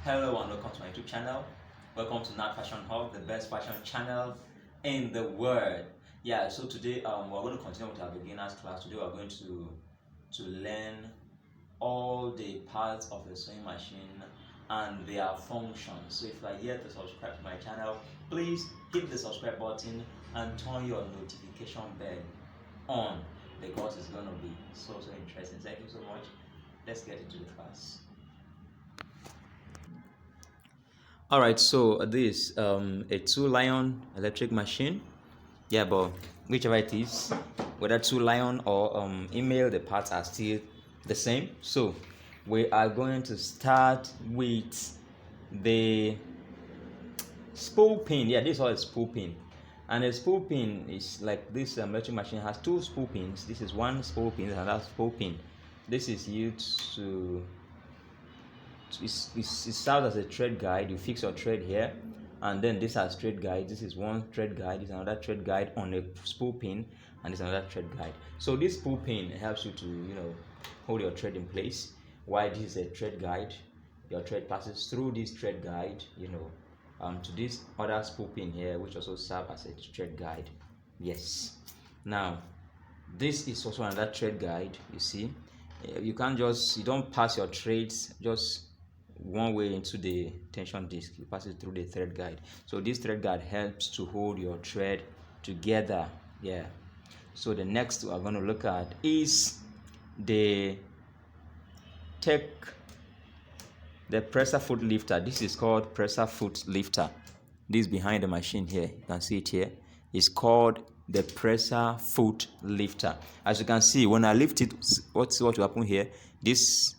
Hello and welcome to my YouTube channel. Welcome to Nat Fashion Hub, the best fashion channel in the world. Yeah, so today we're going to continue with our beginners class. Today we're going to learn all the parts of a sewing machine and their functions. So if you are here to subscribe to my channel, please hit the subscribe button and turn your notification bell on because it's going to be so interesting. Thank you so much. Let's get into the class. All right, so this a 2-lion electric machine. Yeah, but whichever it is, whether 2-lion or email, the parts are still the same. So we are going to start with the spool pin. Yeah, this is all a spool pin, and a spool pin is like this electric machine has 2 spool pins. This is one spool pin and another spool pin. This is used to it serves as a thread guide. You fix your thread here, and then this has thread guide. This is one thread guide, this is another thread guide on a spool pin, and this is another thread guide. So this spool pin helps you to hold your thread in place. While this is a thread guide, your thread passes through this thread guide to this other spool pin here, which also serves as a thread guide. Yes. Now this is also another thread guide. You see, you don't pass your threads just one way into the tension disc. You pass it through the thread guide. So this thread guide helps to hold your thread together. Yeah. So the next we're going to look at is the presser foot lifter. This is called presser foot lifter. This behind the machine here, you can see it here, is called the presser foot lifter. As you can see, when I lift it, what will happen here? This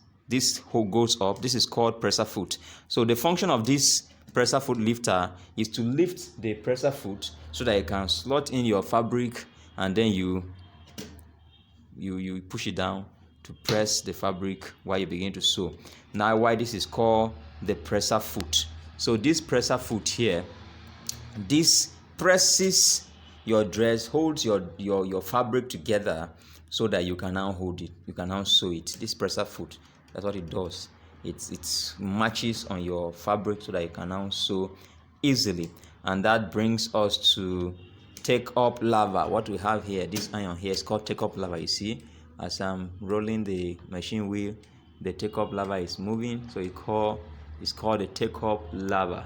hole goes up. This is called presser foot. So the function of this presser foot lifter is to lift the presser foot so that you can slot in your fabric, and then you push it down to press the fabric while you begin to sew. Now, why this is called the presser foot? So this presser foot here, this presses your dress, holds your fabric together so that you can now hold it, you can now sew it. This presser foot, that's what it does. It matches on your fabric so that you can now sew easily. And that brings us to take up lever. What we have here, this iron here, is called take up lever. You see, as I'm rolling the machine wheel, the take up lever is moving, so it's called the take up lever.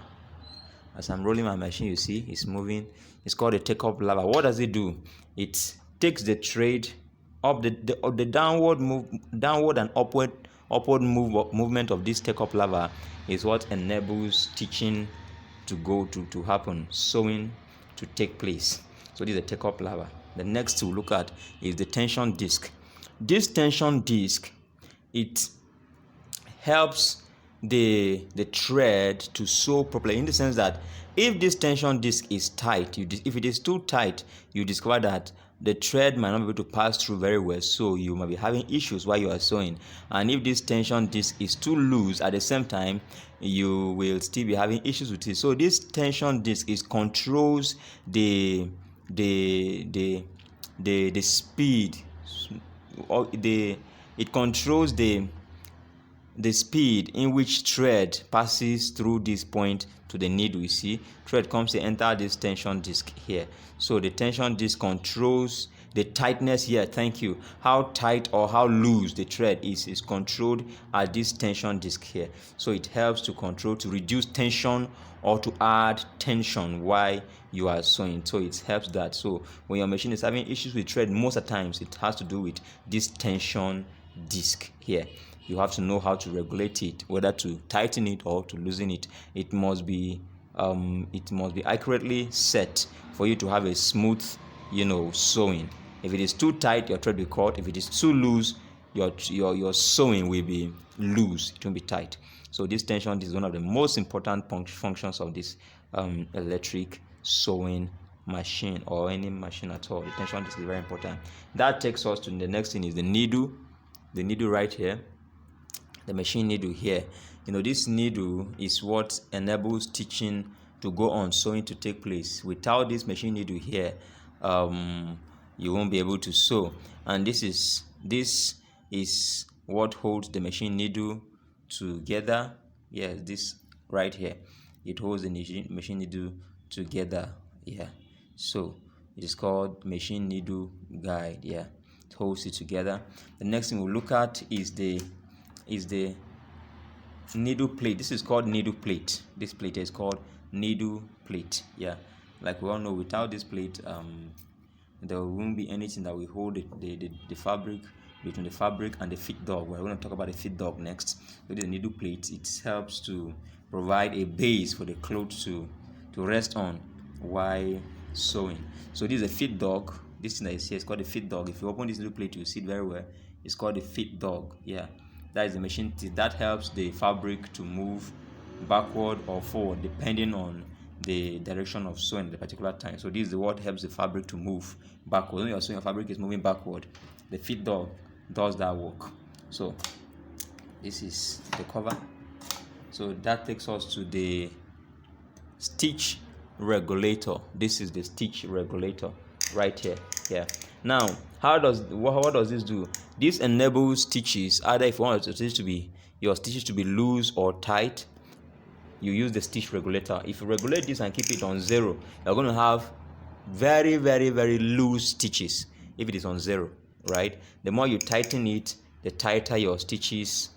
As I'm rolling my machine, you see it's moving. It's called a take-up lever. What does it do? It takes the thread up the downward and upward movement of this take-up lever is what enables stitching to happen, sewing to take place. So this is a take-up lever. The next to look at is the tension disc. This tension disc, it helps the thread to sew properly, in the sense that if this tension disc is tight, if it is too tight, you discover that the thread might not be able to pass through very well, so you might be having issues while you are sewing. And if this tension disc is too loose, at the same time you will still be having issues with it. So this tension disc controls the speed, or it controls the speed in which thread passes through this point to the needle. You see, thread comes to enter this tension disc here. So the tension disc controls the tightness here. Thank you. How tight or how loose the thread is controlled at this tension disc here. So it helps to reduce tension or to add tension while you are sewing. So it helps that. So when your machine is having issues with thread, most of the times it has to do with this tension disc here. You have to know how to regulate it, whether to tighten it or to loosen it. It must be accurately set for you to have a smooth, sewing. If it is too tight, your thread will cut. If it is too loose, your sewing will be loose. It won't be tight. So this tension is one of the most important functions of this electric sewing machine, or any machine at all. The tension is very important. That takes us to the next thing, is the needle. The needle right here. The machine needle here. This needle is what enables stitching to go on, sewing to take place. Without this machine needle here, you won't be able to sew. And this is what holds the machine needle together. Yes, this right here. It holds the machine needle together. Yeah, so it is called machine needle guide. Yeah, it holds it together. The next thing we'll look at is the needle plate. This is called needle plate. This plate is called needle plate. Yeah, like we all know, without this plate there won't be anything that will hold the fabric, between the fabric and the feed dog. We're going to talk about the feed dog next. With the needle plate, it helps to provide a base for the clothes to rest on while sewing. So this is a feed dog. This thing that you see is called the feed dog. If you open this needle plate, you see it very well. It's called the feed dog. Yeah, that is the machine that helps the fabric to move backward or forward depending on the direction of sewing at the particular time. So this is what helps the fabric to move backward. When you're sewing, your fabric is moving backward. The feed dog does that work. So this is the cover. So that takes us to the stitch regulator. This is the stitch regulator right here. Yeah. Now, what does this do? This enables stitches, either if you want your stitches to be loose or tight, you use the stitch regulator. If you regulate this and keep it on 0, you're going to have very, very, very loose stitches if it is on 0, right? The more you tighten it, the tighter your stitches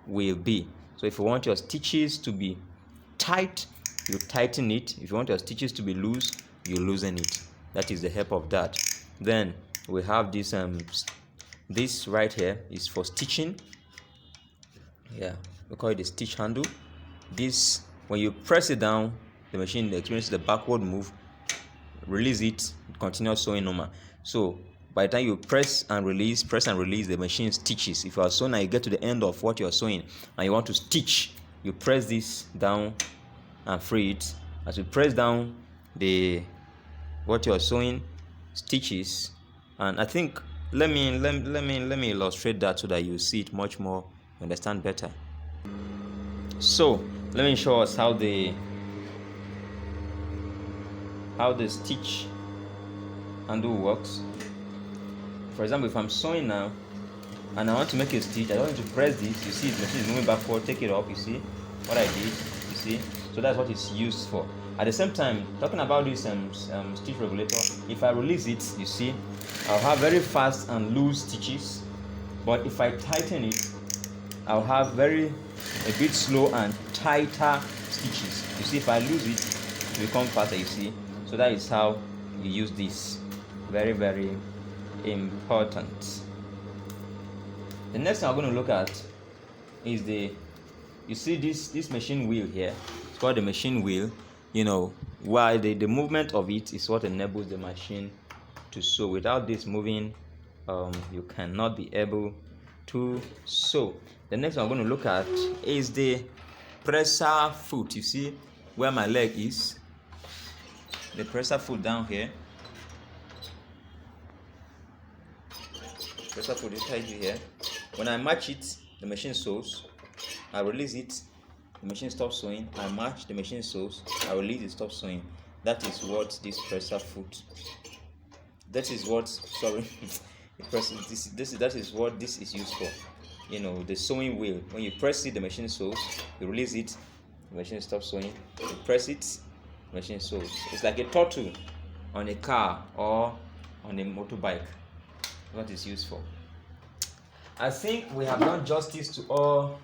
will be. So if you want your stitches to be tight, you tighten it. If you want your stitches to be loose, you loosen it. That is the help of that. Then we have this this right here is for stitching. Yeah, we call it the stitch handle. This, when you press it down, the machine experiences the backward move. Release it, continue sewing normal. So by the time you press and release, the machine stitches. If you are sewing and you get to the end of what you are sewing and you want to stitch, you press this down and free it. As you press down, what you are sewing stitches. And I think let me illustrate that so that you see it much more, you understand better. So let me show us how the stitch handle works. For example, if I'm sewing now and I want to make a stitch, I don't need to press this. You see the machine is moving backward. Take it up. You see what I did. You see, so that's what it's used for. At the same time, talking about this stitch regulator, if I release it, you see, I'll have very fast and loose stitches. But if I tighten it, I'll have a bit slow and tighter stitches. You see, if I lose it, it will become faster. You see, so that is how you use this. Very, very important. The next thing I'm going to look at is you see this machine wheel here. It's called the machine wheel. You know, while the movement of it is what enables the machine to sew. Without this moving, you cannot be able to sew. The next one I'm going to look at is the presser foot. You see where my leg is? The presser foot down here. Presser foot is right here. When I match it, the machine sews. I release it, the machine stops sewing. I match, the machine sews. I release, it stops sewing. That is what this presser foot. That is what that is what this is used for. You know, the sewing wheel. When you press it, the machine sews. You release it, the machine stops sewing. You press it, the machine sews. It's like a throttle on a car or on a motorbike. What it's used for. I think we have done justice to all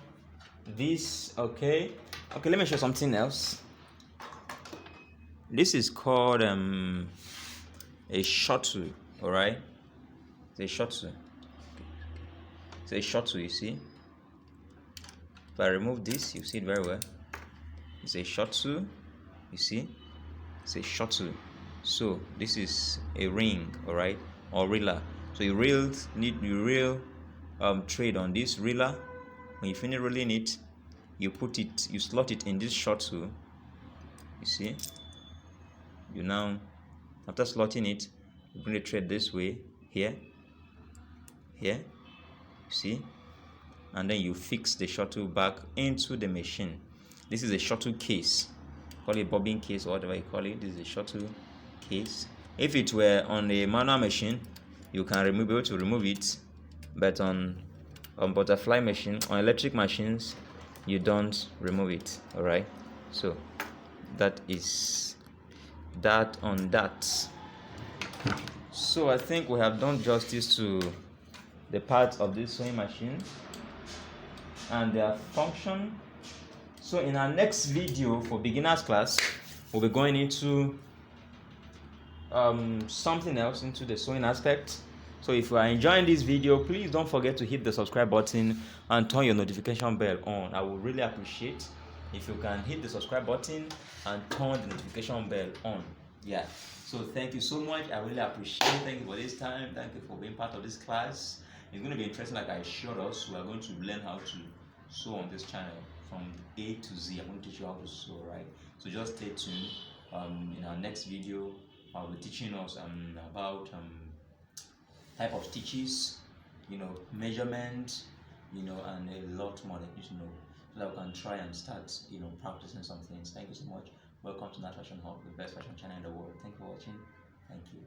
this. Okay, let me show something else. This is called a shuttle. All right, it's a shuttle. It's a shuttle. You see, if I remove this, you see it very well. It's a shuttle. You see, it's a shuttle. So this is a ring. All right, or reeler. So you reel thread on this reeler. When you finish rolling it, you slot it in this shuttle. You see, you now, after slotting it, you bring the thread this way, here, you see, and then you fix the shuttle back into the machine. This is a shuttle case, call it bobbin case or whatever you call it. This is a shuttle case. If it were on a manual machine, you can be able to remove it, but on butterfly machine, on electric machines, you don't remove it. All right, So that is that on that. So I think we have done justice to the parts of this sewing machine and their function. So in our next video for beginners class, we'll be going into something else, into the sewing aspect. So if you are enjoying this video, please don't forget to hit the subscribe button and turn your notification bell on. I would really appreciate if you can hit the subscribe button and turn the notification bell on. Yeah, so thank you so much. I really appreciate it. Thank you for this time. Thank you for being part of this class. It's going to be interesting, like I assured us. We are going to learn how to sew on this channel from A to Z. I'm going to teach you how to sew, right? So just stay tuned. In our next video, I'll be teaching us about type of stitches, measurement, and a lot more that you should know, so that we can try and start, practicing some things. Thank you so much. Welcome to Nat Fashion Hub, the best fashion channel in the world. Thank you for watching. Thank you.